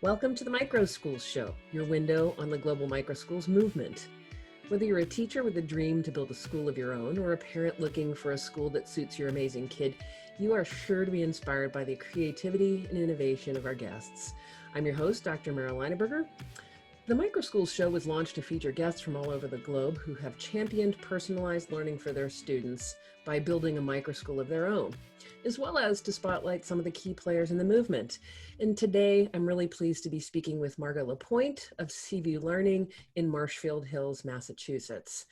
Welcome to the Micro Schools Show, your window on the global micro schools movement. Whether you're a teacher with a dream to build a school of your own or a parent looking for a school that suits your amazing kid, you are sure to be inspired by the creativity and innovation of our guests. I'm your host, Dr. Meryl Leineberger. The Micro Schools Show was launched to feature guests from all over the globe who have championed personalized learning for their students by building a micro school of their own, as well as to spotlight some of the key players in the movement. And today, I'm really pleased to be speaking with Margo LaPointe of Seaview Learning in Marshfield Hills, Massachusetts.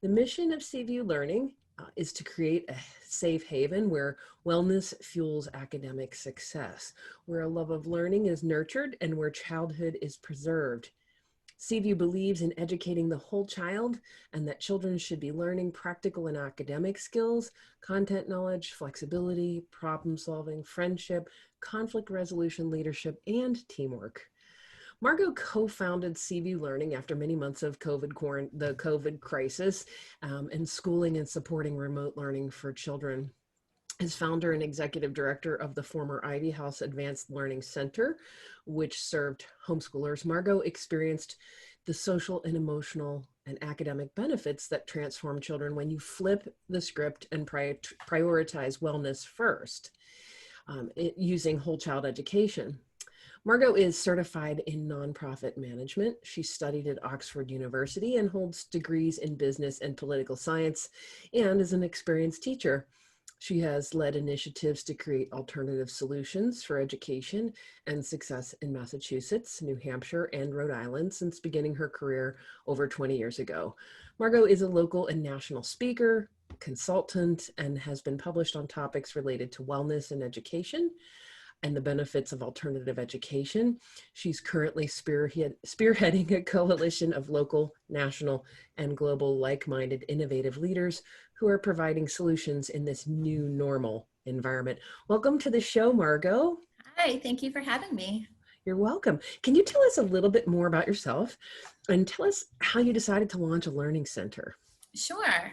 The mission of Seaview Learning is to create a safe haven where wellness fuels academic success, where a love of learning is nurtured and where childhood is preserved. Seaview believes in educating the whole child and that children should be learning practical and academic skills, content knowledge, flexibility, problem solving, friendship, conflict resolution, leadership, and teamwork. Margo co-founded Seaview Learning after many months of the COVID crisis and schooling and supporting remote learning for children. As founder and executive director of the former Ivy House Advanced Learning Center, which served homeschoolers, Margo experienced the social and emotional and academic benefits that transform children when you flip the script and prioritize wellness first, using whole child education. Margo is certified in nonprofit management. She studied at Oxford University and holds degrees in business and political science and is an experienced teacher. She has led initiatives to create alternative solutions for education and success in Massachusetts, New Hampshire, and Rhode Island since beginning her career over 20 years ago. Margo is a local and national speaker, consultant, and has been published on topics related to wellness and education and the benefits of alternative education. She's currently spearheading a coalition of local, national, and global like-minded innovative leaders who are providing solutions in this new normal environment. Welcome to the show, Margo. Hi, thank you for having me. You're welcome. Can you tell us a little bit more about yourself and tell us how you decided to launch a learning center? Sure.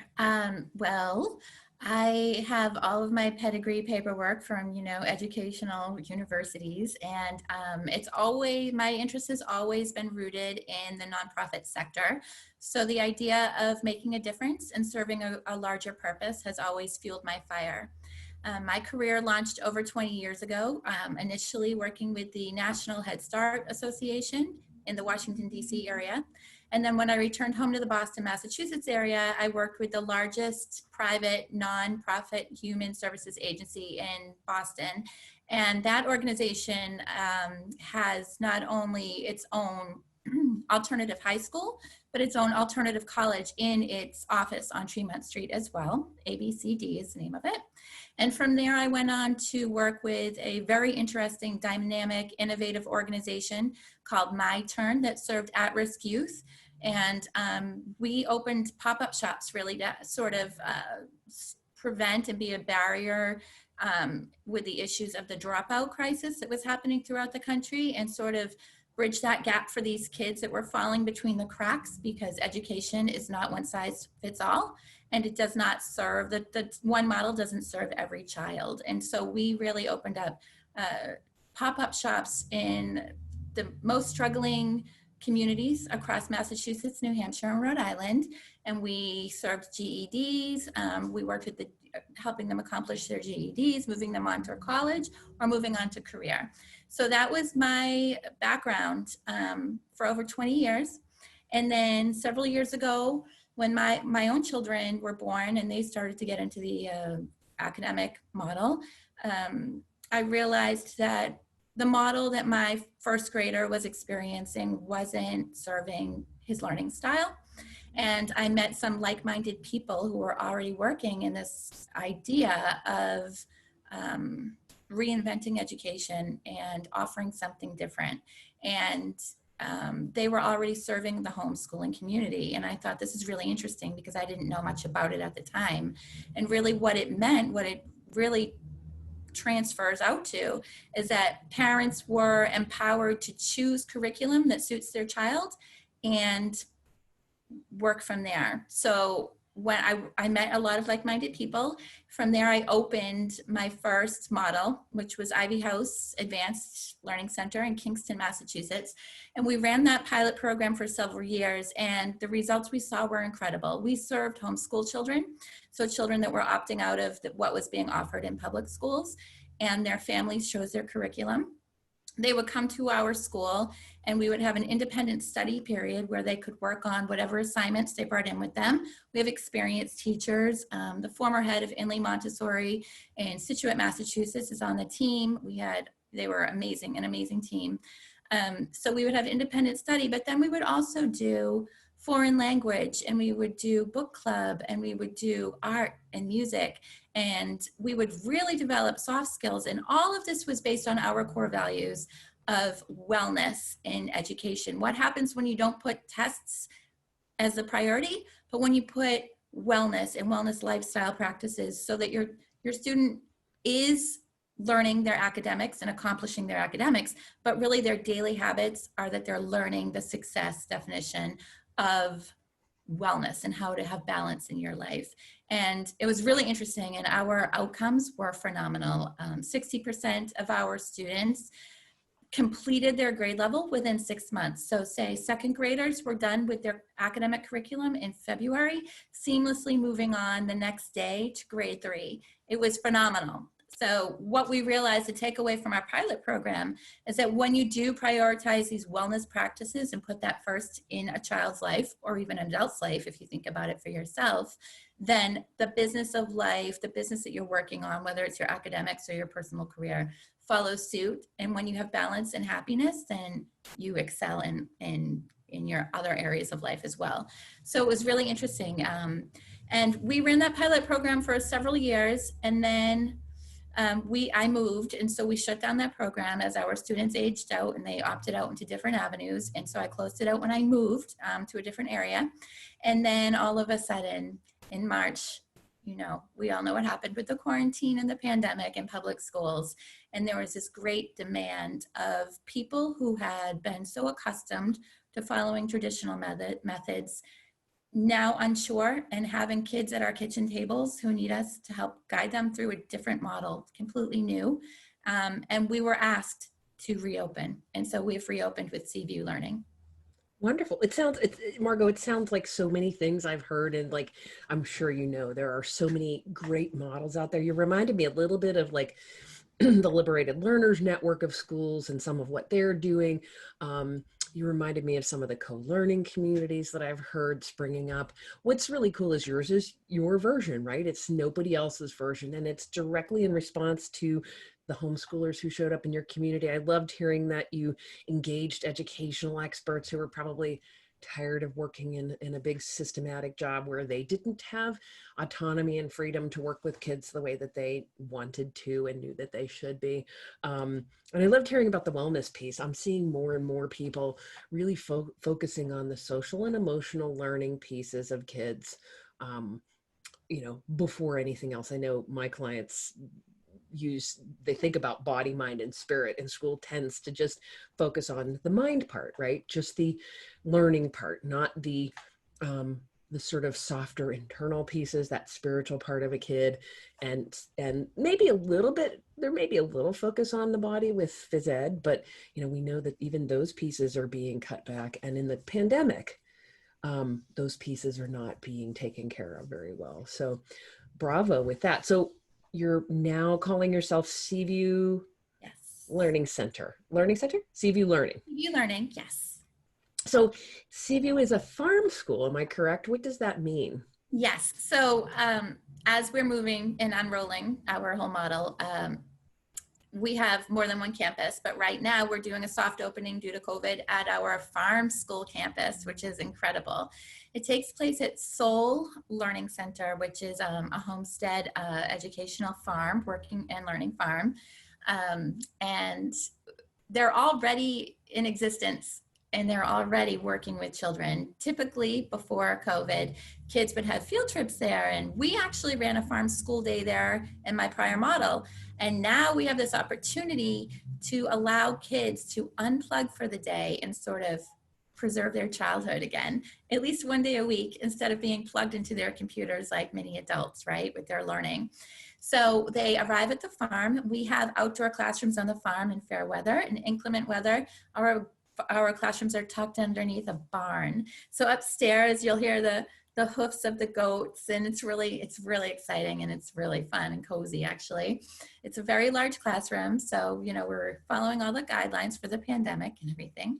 Well, I have all of my pedigree paperwork from, educational universities, and my interest has always been rooted in the nonprofit sector. So the idea of making a difference and serving a larger purpose has always fueled my fire. My career launched over 20 years ago, initially working with the National Head Start Association in the Washington, D.C. area. And then when I returned home to the Boston, Massachusetts area, I worked with the largest private nonprofit human services agency in Boston. And that organization has not only its own alternative high school, but its own alternative college in its office on Tremont Street as well. ABCD is the name of it. And from there, I went on to work with a very interesting, dynamic, innovative organization called My Turn that served at-risk youth. And we opened pop-up shops really to sort of prevent and be a barrier with the issues of the dropout crisis that was happening throughout the country, and sort of bridge that gap for these kids that were falling between the cracks, because education is not one size fits all, and it does not serve, the one model doesn't serve every child. And so we really opened up pop-up shops in the most struggling communities across Massachusetts, New Hampshire, and Rhode Island. And we served GEDs. We worked with helping them accomplish their GEDs, moving them on to college or moving on to career. So that was my background for over 20 years. And then several years ago, when my own children were born and they started to get into the academic model, I realized that the model that my first grader was experiencing wasn't serving his learning style. And I met some like-minded people who were already working in this idea of reinventing education and offering something different. And they were already serving the homeschooling community. And I thought, this is really interesting, because I didn't know much about it at the time. And really what it meant, what it really transfers out to, is that parents were empowered to choose curriculum that suits their child and work from there. So when I met a lot of like-minded people. From there, I opened my first model, which was Ivy House Advanced Learning Center in Kingston, Massachusetts. And we ran that pilot program for several years, and the results we saw were incredible. We served homeschool children, so children that were opting out of what was being offered in public schools, and their families chose their curriculum. They would come to our school and we would have an independent study period where they could work on whatever assignments they brought in with them. We have experienced teachers. The former head of Inley Montessori in Situate, Massachusetts is on the team. They were amazing, an amazing team. So we would have independent study, but then we would also do foreign language, and we would do book club, and we would do art and music, and we would really develop soft skills. And all of this was based on our core values of wellness in education. What happens when you don't put tests as a priority, but when you put wellness and wellness lifestyle practices, so that your student is learning their academics and accomplishing their academics, but really their daily habits are that they're learning the success definition of wellness and how to have balance in your life. And it was really interesting, and our outcomes were phenomenal. 60% of our students completed their grade level within 6 months. So say second graders were done with their academic curriculum in February, seamlessly moving on the next day to grade 3. It was phenomenal. So what we realized, the takeaway from our pilot program, is that when you do prioritize these wellness practices and put that first in a child's life, or even an adult's life, if you think about it for yourself, then the business of life, the business that you're working on, whether it's your academics or your personal career, follows suit. And when you have balance and happiness, then you excel in your other areas of life as well. So it was really interesting. And we ran that pilot program for several years, and then I moved, and so we shut down that program as our students aged out and they opted out into different avenues. And so I closed it out when I moved to a different area. And then all of a sudden in March, we all know what happened with the quarantine and the pandemic in public schools. And there was this great demand of people who had been so accustomed to following traditional methods, now unsure, and having kids at our kitchen tables who need us to help guide them through a different model, completely new. And we were asked to reopen. And so we've reopened with Seaview Learning. Wonderful. Margo, it sounds like so many things I've heard, and like, I'm sure there are so many great models out there. You reminded me a little bit of like the Liberated Learners Network of schools and some of what they're doing. You reminded me of some of the co-learning communities that I've heard springing up. What's really cool is yours is your version, right? It's nobody else's version, and it's directly in response to the homeschoolers who showed up in your community. I loved hearing that you engaged educational experts who were probably tired of working in a big systematic job where they didn't have autonomy and freedom to work with kids the way that they wanted to and knew that they should be. And I loved hearing about the wellness piece. I'm seeing more and more people really focusing on the social and emotional learning pieces of kids, before anything else. I know my clients they think about body, mind, and spirit, and school tends to just focus on the mind part, right? Just the learning part, not the sort of softer internal pieces, that spiritual part of a kid. And maybe there may be a little focus on the body with phys ed, but we know that even those pieces are being cut back. And in the pandemic, those pieces are not being taken care of very well. So bravo with that. So you're now calling yourself Seaview Learning Center. Seaview Learning. Seaview Learning, yes. So Seaview is a farm school, am I correct? What does that mean? Yes. So as we're moving and unrolling our whole model, we have more than one campus, but right now we're doing a soft opening due to COVID at our farm school campus, which is incredible. It takes place at Soul Learning Center, which is a homestead educational farm, working and learning farm. And they're already in existence, and they're already working with children. Typically before COVID, kids would have field trips there, and we actually ran a farm school day there in my prior model. And now we have this opportunity to allow kids to unplug for the day and sort of preserve their childhood again, at least one day a week, instead of being plugged into their computers like many adults, right, with their learning. So they arrive at the farm. We have outdoor classrooms on the farm in fair weather. In inclement weather, our classrooms are tucked underneath a barn. So upstairs, you'll hear the hoofs of the goats, and it's really exciting, and it's really fun and cozy. Actually, it's a very large classroom, so we're following all the guidelines for the pandemic and everything.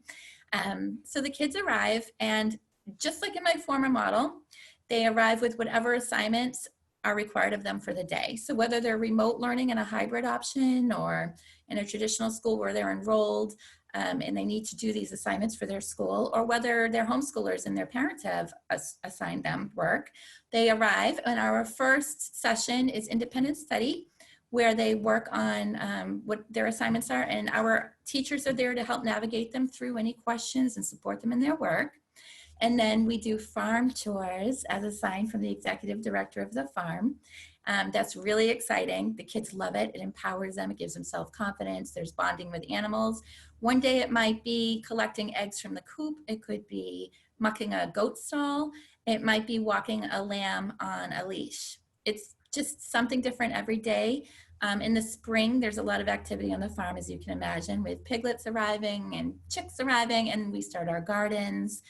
So the kids arrive, and just like in my former model, they arrive with whatever assignments are required of them for the day. So whether they're remote learning in a hybrid option or in a traditional school where they're enrolled, and they need to do these assignments for their school, or whether they're homeschoolers and their parents have assigned them work, they arrive. And our first session is independent study, where they work on what their assignments are, and our teachers are there to help navigate them through any questions and support them in their work. And then we do farm tours as assigned from the executive director of the farm. That's really exciting. The kids love it. It empowers them. It gives them self-confidence. There's bonding with animals. One day it might be collecting eggs from the coop. It could be mucking a goat stall. It might be walking a lamb on a leash. It's just something different every day. In the spring, there's a lot of activity on the farm, as you can imagine, with piglets arriving and chicks arriving, and we start our gardens.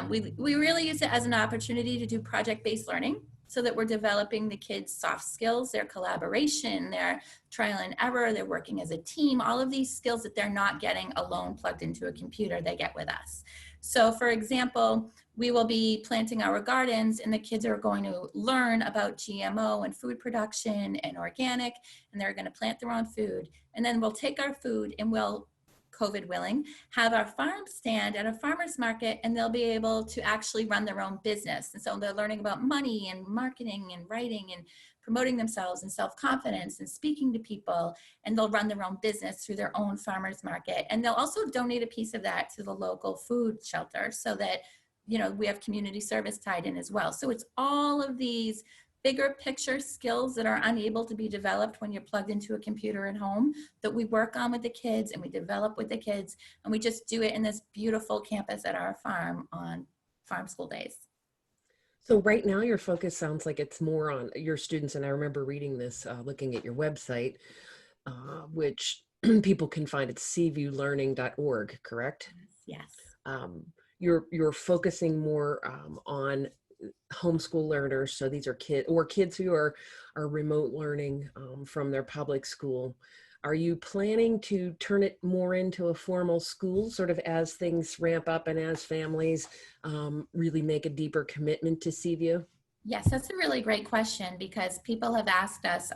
We really use it as an opportunity to do project-based learning, so that we're developing the kids' soft skills, their collaboration, their trial and error, they're working as a team, all of these skills that they're not getting alone plugged into a computer, they get with us. So for example, we will be planting our gardens, and the kids are going to learn about GMO and food production and organic, and they're going to plant their own food. And then we'll take our food and we'll, COVID willing, have our farm stand at a farmer's market, and they'll be able to actually run their own business. And so they're learning about money and marketing and writing and promoting themselves and self-confidence and speaking to people, and they'll run their own business through their own farmer's market. And they'll also donate a piece of that to the local food shelter, so that we have community service tied in as well. So it's all of these bigger picture skills that are unable to be developed when you're plugged into a computer at home, that we work on with the kids and we develop with the kids, and we just do it in this beautiful campus at our farm on farm school days. So right now your focus sounds like it's more on your students, and I remember reading this, looking at your website, which people can find at seaviewlearning.org, correct? Yes. You're focusing more on homeschool learners. So these are kids who are remote learning from their public school. Are you planning to turn it more into a formal school, sort of as things ramp up and as families really make a deeper commitment to Seaview? Yes, that's a really great question, because people have asked us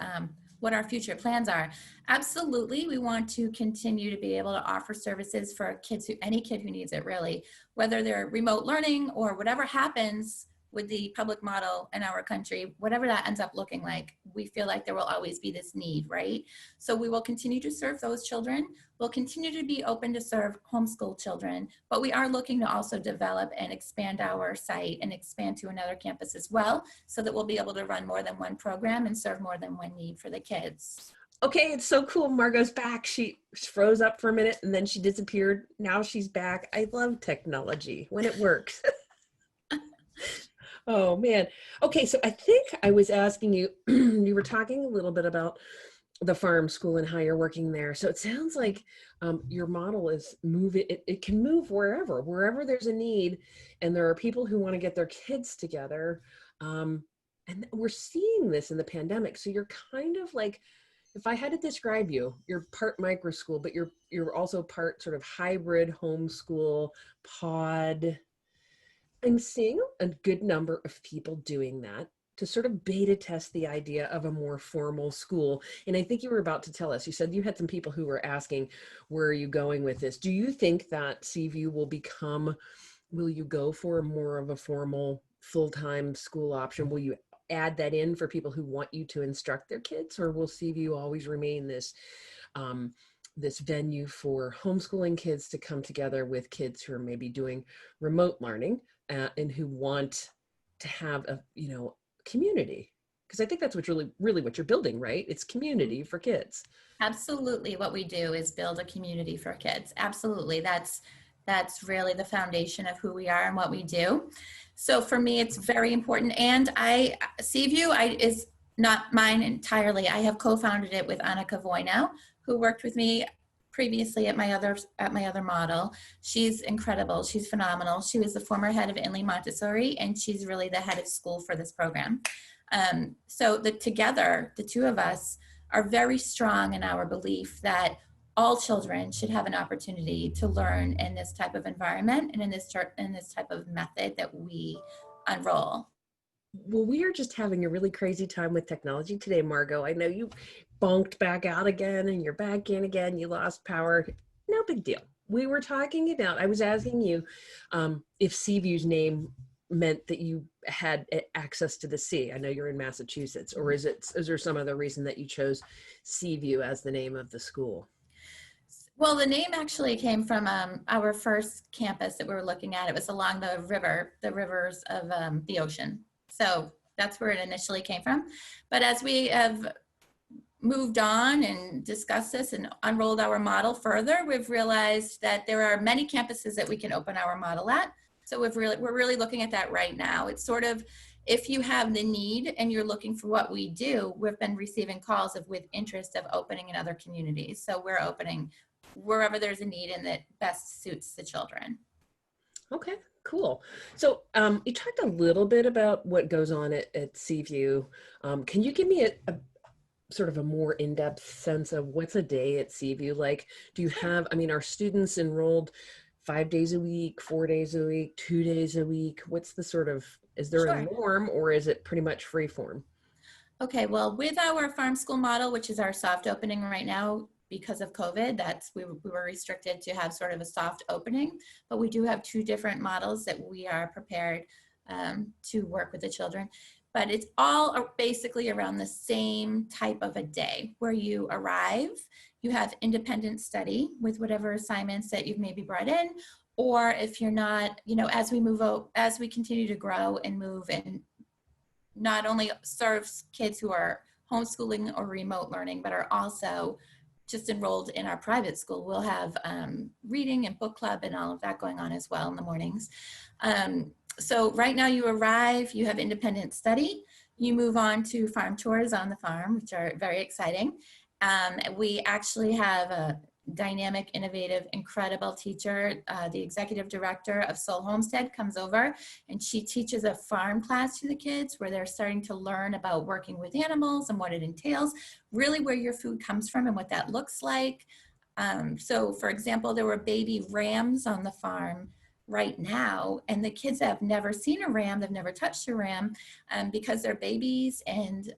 what our future plans are. Absolutely, we want to continue to be able to offer services for any kid who needs it, really, whether they're remote learning or whatever happens with the public model in our country, whatever that ends up looking like, we feel like there will always be this need, right? So we will continue to serve those children. We'll continue to be open to serve homeschool children, but we are looking to also develop and expand our site and expand to another campus as well, so that we'll be able to run more than one program and serve more than one need for the kids. Okay, it's so cool. Margo's back. She froze up for a minute and then she disappeared. Now she's back. I love technology when it works. Oh man. Okay, so I think I was asking you, you were talking a little bit about the farm school and how you're working there. So it sounds like your model is it can move wherever there's a need, and there are people who want to get their kids together. And we're seeing this in the pandemic. So you're kind of like, if I had to describe you, you're part micro school, but you're also part sort of hybrid homeschool pod. I'm seeing a good number of people doing that to sort of beta test the idea of a more formal school. And I think you were about to tell us, you said you had some people who were asking, where are you going with this? Do you think that Seaview will you go for more of a formal full-time school option? Will you add that in for people who want you to instruct their kids, or will Seaview always remain this venue for homeschooling kids to come together with kids who are maybe doing remote learning and who want to have a community? Because I think that's what's really what you're building, right? It's community for kids. Absolutely. What we do is build a community for kids. Absolutely. That's That's really the foundation of who we are and what we do. So for me, it's very important. And Seaview is not mine entirely. I have co-founded it with Annika Voynow, who worked with me previously at my other model. She's incredible. She's phenomenal. She was the former head of Inley Montessori, and she's really the head of school for this program. So together, the two of us are very strong in our belief that all children should have an opportunity to learn in this type of environment and in this type of method that we unroll. Well, we are just having a really crazy time with technology today, Margo. I know you bonked back out again and you're back in again. You lost power. No big deal. We were talking about, I was asking you if Seaview's name meant that you had access to the sea. I know you're in Massachusetts, or is there some other reason that you chose Seaview as the name of the school? Well, the name actually came from our first campus that we were looking at. It was along the rivers of the ocean. So that's where it initially came from. But as we have moved on and discussed this and unrolled our model further, we've realized that there are many campuses that we can open our model at. So we're really looking at that right now. It's sort of, if you have the need and you're looking for what we do, we've been receiving calls with interest of opening in other communities. So we're opening wherever there's a need and that best suits the children. Okay, cool. So you talked a little bit about what goes on at Seaview. Can you give me a sort of a more in-depth sense of what's a day at Seaview like? Do you have, I mean, are students enrolled 5 days a week, 4 days a week, 2 days a week? What's the sort of, is there a norm, or is it pretty much free form? Okay, well, with our farm school model, which is our soft opening right now, because of COVID, we were restricted to have sort of a soft opening, but we do have two different models that we are prepared to work with the children. But it's all basically around the same type of a day where you arrive, you have independent study with whatever assignments that you've maybe brought in, or if you're not, as we continue to grow and move and not only serves kids who are homeschooling or remote learning, but are also just enrolled in our private school. We'll have reading and book club and all of that going on as well in the mornings. So right now you arrive, you have independent study, you move on to farm tours on the farm, which are very exciting. We actually have a dynamic, innovative, incredible teacher. The executive director of Soul Homestead comes over and she teaches a farm class to the kids where they're starting to learn about working with animals and what it entails, really where your food comes from and what that looks like. So for example, there were baby rams on the farm right now, and the kids have never seen a ram, they've never touched a ram, because they're babies and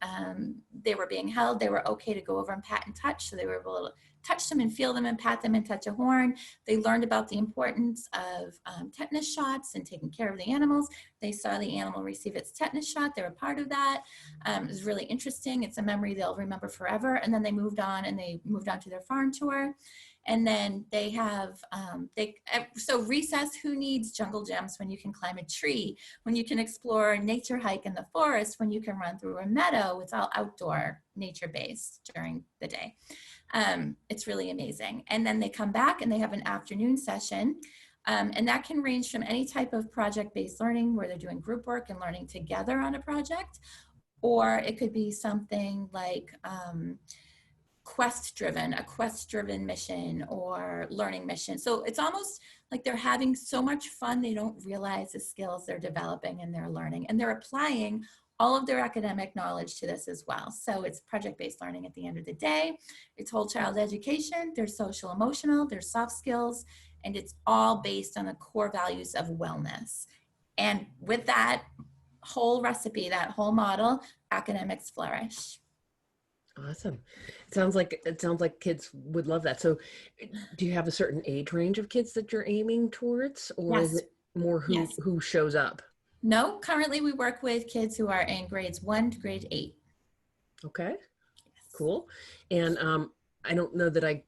they were being held, they were okay to go over and pat and touch, so they were able to touch them and feel them and pat them and touch a horn. They learned about the importance of tetanus shots and taking care of the animals. They saw the animal receive its tetanus shot. They were part of that. It was really interesting. It's a memory they'll remember forever. And then they moved on to their farm tour. And then they have, so recess, who needs jungle gyms when you can climb a tree, when you can explore a nature hike in the forest, when you can run through a meadow? It's all outdoor, nature-based during the day. It's really amazing. And then they come back and they have an afternoon session. And that can range from any type of project-based learning where they're doing group work and learning together on a project, or it could be something like a quest-driven mission or learning mission. So it's almost like they're having so much fun, they don't realize the skills they're developing and they're learning, and they're applying all of their academic knowledge to this as well. So it's project-based learning at the end of the day. It's whole child education, there's social emotional, there's soft skills, and it's all based on the core values of wellness. And with that whole recipe, that whole model, academics flourish. Awesome. It sounds like kids would love that. So do you have a certain age range of kids that you're aiming towards, or Yes. is it more who shows up? No, currently we work with kids who are in grades 1 to grade 8. Okay, cool. And I don't know that I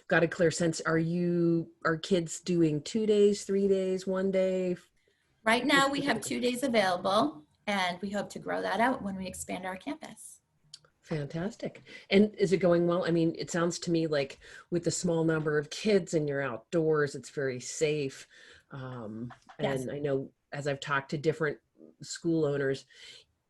got a clear sense. Are kids doing 2 days, 3 days, 1 day? Right now we have 2 days available, and we hope to grow that out when we expand our campus. Fantastic. And is it going well? I mean, it sounds to me like with the small number of kids and you're outdoors, it's very safe. Yes. And I know as I've talked to different school owners,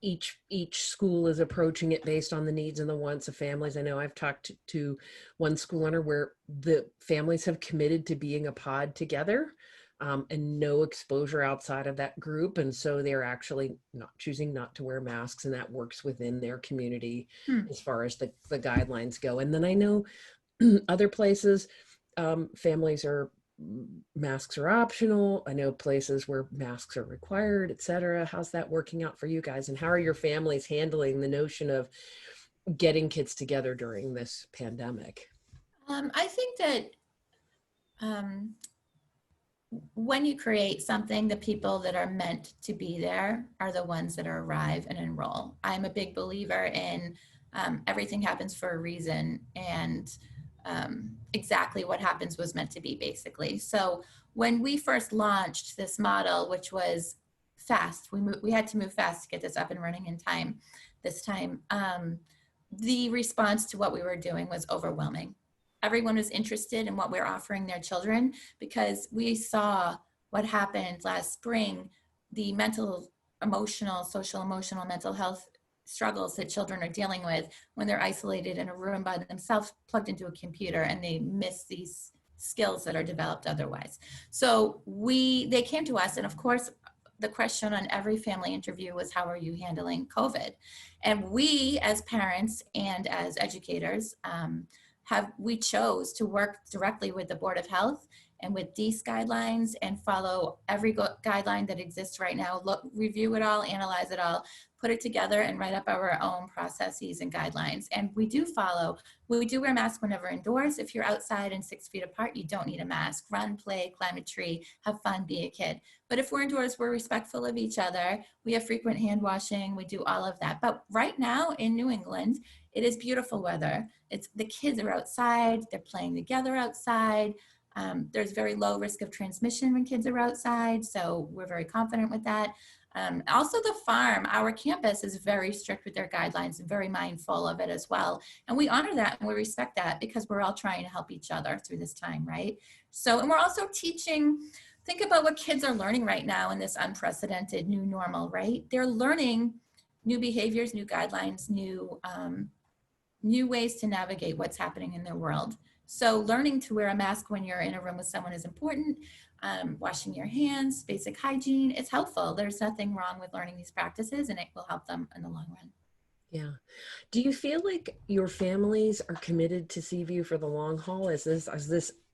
each school is approaching it based on the needs and the wants of families. I know I've talked to one school owner where the families have committed to being a pod together, and no exposure outside of that group, and so they're actually not choosing not to wear masks, and that works within their community Hmm. as far as the guidelines go. And then I know other places, families are masks are optional. I know places where masks are required, et cetera. How's that working out for you guys? And how are your families handling the notion of getting kids together during this pandemic? I think that um, when you create something, the people that are meant to be there are the ones that arrive and enroll. I'm a big believer in everything happens for a reason, and exactly what happens was meant to be, basically. So when we first launched this model, which was fast, we had to move fast to get this up and running in time this time. The response to what we were doing was overwhelming. Everyone was interested in what we we're offering their children, because we saw what happened last spring, the mental, emotional, social, emotional, mental health struggles that children are dealing with when they're isolated in a room by themselves, plugged into a computer, and they miss these skills that are developed otherwise. So they came to us, and of course, the question on every family interview was, how are you handling COVID? And we, as parents and as educators, we chose to work directly with the Board of Health and with these guidelines and follow every guideline that exists right now, review it all, analyze it all, put it together, and write up our own processes and guidelines. And we do wear masks whenever indoors. If you're outside and 6 feet apart, you don't need a mask. Run, play, climb a tree, have fun, be a kid. But if we're indoors, we're respectful of each other. We have frequent hand washing. We do all of that. But right now in New England, it is beautiful weather. The kids are outside. They're playing together outside. There's very low risk of transmission when kids are outside, so we're very confident with that. Also the farm, our campus is very strict with their guidelines and very mindful of it as well. And we honor that and we respect that, because we're all trying to help each other through this time, right? So, and we're also teaching, think about what kids are learning right now in this unprecedented new normal, right? They're learning new behaviors, new guidelines, new ways to navigate what's happening in their world. So learning to wear a mask when you're in a room with someone is important. Washing your hands, basic hygiene, it's helpful. There's nothing wrong with learning these practices, and it will help them in the long run. Yeah. Do you feel like your families are committed to Seaview for the long haul?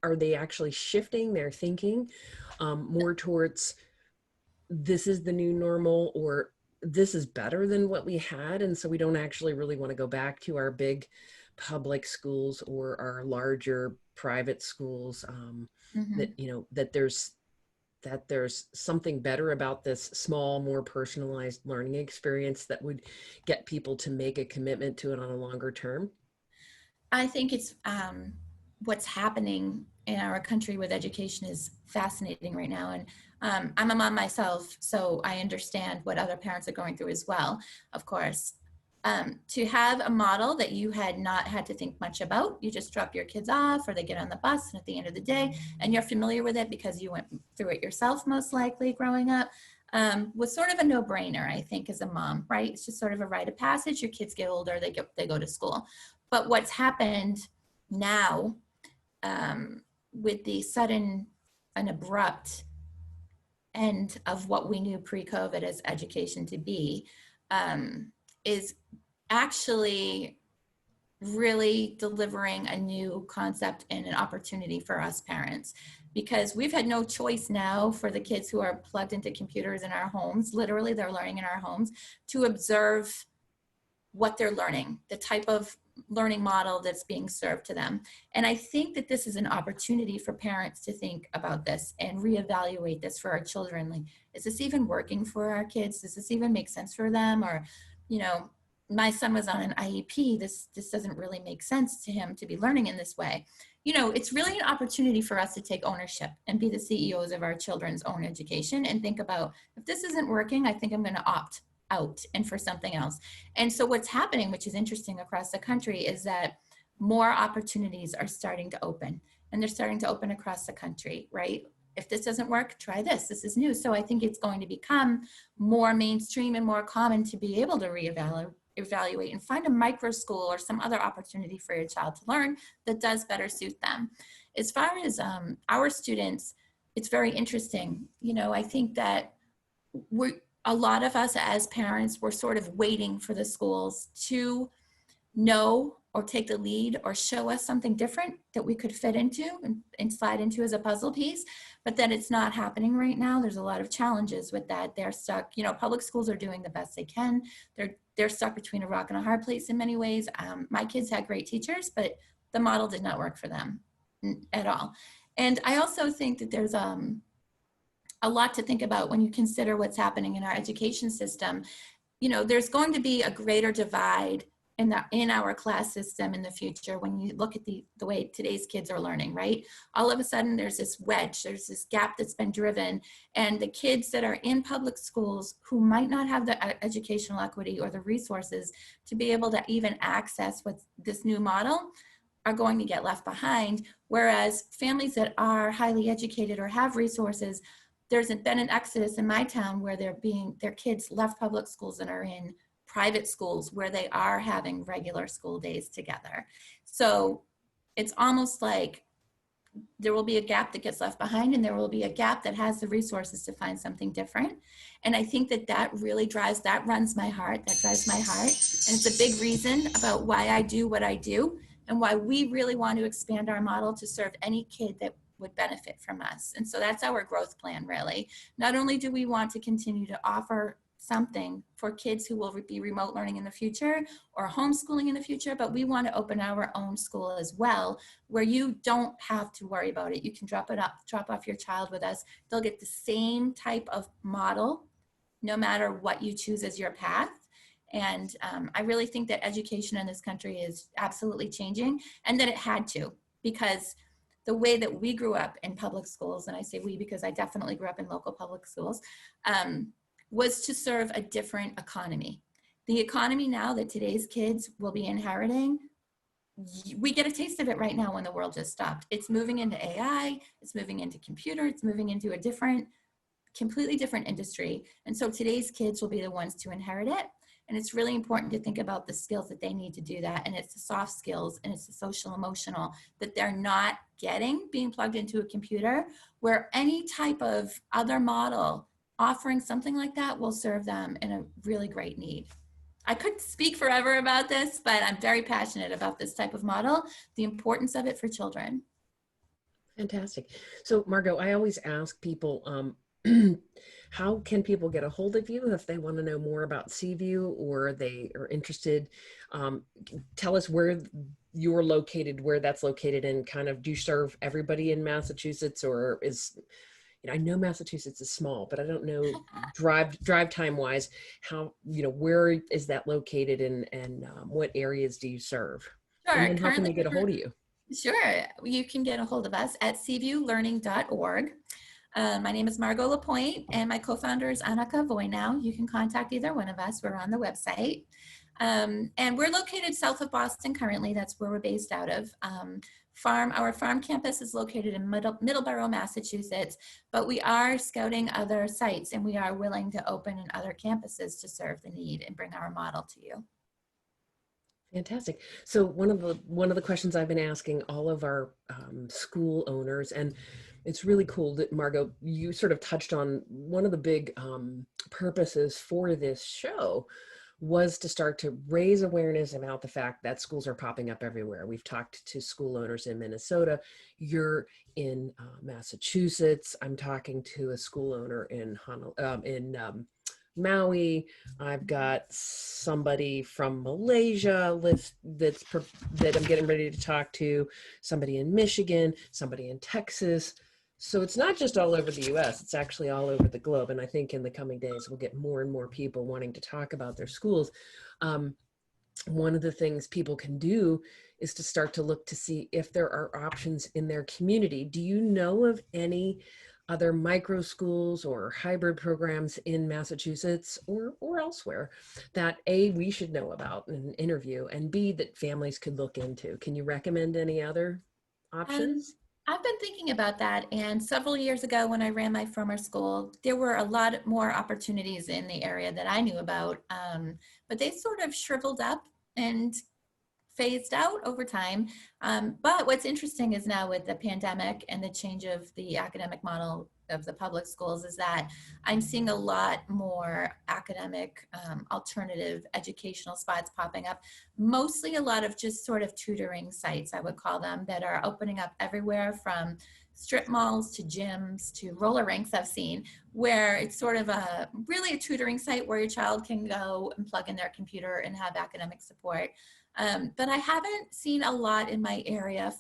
Are they actually shifting their thinking more towards this is the new normal, or this is better than what we had, and so we don't actually really want to go back to our big public schools or our larger private schools, Mm-hmm. that there's something better about this small, more personalized learning experience that would get people to make a commitment to it on a longer term? I think it's what's happening in our country with education is fascinating right now. And I'm a mom myself, so I understand what other parents are going through as well, of course. To have a model that you had not had to think much about, you just drop your kids off or they get on the bus, and at the end of the day, and you're familiar with it because you went through it yourself, most likely growing up, was sort of a no-brainer, I think, as a mom, right? It's just sort of a rite of passage. Your kids get older, they go to school. But what's happened now, with the sudden and abrupt end of what we knew pre-COVID as education to be, is actually really delivering a new concept and an opportunity for us parents, because we've had no choice now for the kids who are plugged into computers in our homes. Literally, they're learning in our homes, to observe what they're learning, the type of learning model that's being served to them. And I think that this is an opportunity for parents to think about this and reevaluate this for our children. Like, is this even working for our kids? Does this even make sense for them? Or, you know, my son was on an IEP. This doesn't really make sense to him to be learning in this way. You know, it's really an opportunity for us to take ownership and be the CEOs of our children's own education and think about, if this isn't working, I think I'm going to opt out and for something else. And so what's happening, which is interesting across the country, is that more opportunities are starting to open, and they're starting to open across the country, right? If this doesn't work, try this. This is new. So I think it's going to become more mainstream and more common to be able to evaluate and find a micro school or some other opportunity for your child to learn that does better suit them. As far as our students, it's very interesting. You know, I think that a lot of us as parents, we're sort of waiting for the schools to know or take the lead or show us something different that we could fit into and slide into as a puzzle piece, but then it's not happening right now. There's a lot of challenges with that. They're stuck, you know, public schools are doing the best they can. They're stuck between a rock and a hard place in many ways. My kids had great teachers, but the model did not work for them at all. And I also think that there's a lot to think about when you consider what's happening in our education system. You know, there's going to be a greater divide in our class system in the future when you look at the way today's kids are learning, right? All of a sudden there's this wedge, there's this gap that's been driven, and the kids that are in public schools who might not have the educational equity or the resources to be able to even access what's this new model are going to get left behind, whereas families that are highly educated or have resources, there's been an exodus in my town where their kids left public schools and are in private schools where they are having regular school days together. So it's almost like there will be a gap that gets left behind, and there will be a gap that has the resources to find something different. And I think that really runs my heart, that drives my heart. And it's a big reason about why I do what I do and why we really want to expand our model to serve any kid that would benefit from us. And so that's our growth plan, really. Not only do we want to continue to offer something for kids who will be remote learning in the future or homeschooling in the future, but we want to open our own school as well, where you don't have to worry about it. You can drop off your child with us. They'll get the same type of model no matter what you choose as your path. And I really think that education in this country is absolutely changing, and that it had to, because the way that we grew up in public schools, and I say we because I definitely grew up in local public schools, was to serve a different economy. The economy now that today's kids will be inheriting, we get a taste of it right now when the world just stopped. It's moving into AI, it's moving into computer, it's moving into a completely different industry. And so today's kids will be the ones to inherit it. And it's really important to think about the skills that they need to do that. And it's the soft skills and it's the social emotional that they're not getting being plugged into a computer, where any type of other model offering something like that will serve them in a really great need. I could speak forever about this, but I'm very passionate about this type of model, the importance of it for children. Fantastic. So Margo, I always ask people, how can people get a hold of you if they want to know more about Seaview or they are interested? Tell us where you're located, where that's located, and kind of, do you serve everybody in Massachusetts, or is, you know, I know Massachusetts is small, but I don't know drive time wise, how, you know, where is that located, and what areas do you serve? Sure. And then how can they get a hold of you? Sure. You can get a hold of us at seaviewlearning.org. My name is Margo Lapointe, and my co-founder is Annika Voinow. You can contact either one of us. We're on the website. And we're located south of Boston currently. That's where we're based out of. Our farm campus is located in Middleborough, Massachusetts, but we are scouting other sites, and we are willing to open in other campuses to serve the need and bring our model to you. Fantastic. So one of the questions I've been asking all of our school owners, and it's really cool that, Margo, you sort of touched on one of the big purposes for this show was to start to raise awareness about the fact that schools are popping up everywhere. We've talked to school owners in Minnesota. You're in Massachusetts. I'm talking to a school owner in Maui. I've got somebody from Malaysia that I'm getting ready to talk to, somebody in Michigan, somebody in Texas. So it's not just all over the US, it's actually all over the globe. And I think in the coming days, we'll get more and more people wanting to talk about their schools. One of the things people can do is to start to look to see if there are options in their community. Do you know of any other micro schools or hybrid programs in Massachusetts or elsewhere that A, we should know about in an interview, and B, that families could look into? Can you recommend any other Um, options? I've been thinking about that, and several years ago when I ran my former school, there were a lot more opportunities in the area that I knew about, but they sort of shriveled up and phased out over time. But what's interesting is now with the pandemic and the change of the academic model of the public schools is that I'm seeing a lot more academic alternative educational spots popping up, mostly a lot of just sort of tutoring sites, I would call them, that are opening up everywhere from strip malls to gyms to roller rinks I've seen, where it's sort of a really a tutoring site where your child can go and plug in their computer and have academic support. But I haven't seen a lot in my area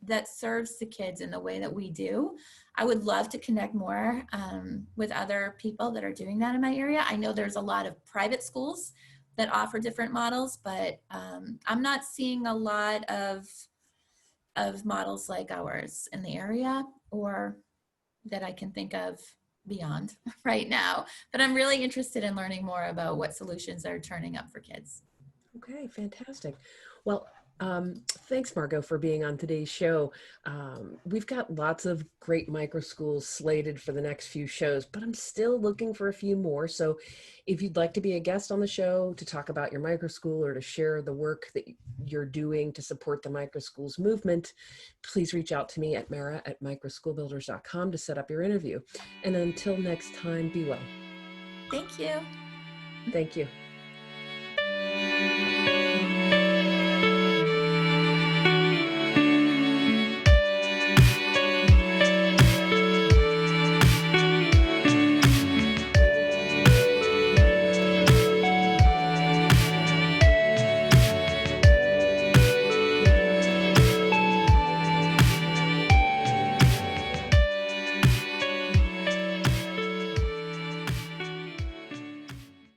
that serves the kids in the way that we do. I would love to connect more with other people that are doing that in my area. I know there's a lot of private schools that offer different models, but I'm not seeing a lot of models like ours in the area or that I can think of beyond right now. But I'm really interested in learning more about what solutions are turning up for kids. Okay, fantastic. Well, thanks, Margo, for being on today's show. We've got lots of great micro schools slated for the next few shows, but I'm still looking for a few more. So if you'd like to be a guest on the show to talk about your micro school or to share the work that you're doing to support the micro schools movement, please reach out to me at mara@microschoolbuilders.com to set up your interview. And until next time, be well. Thank you. Thank you.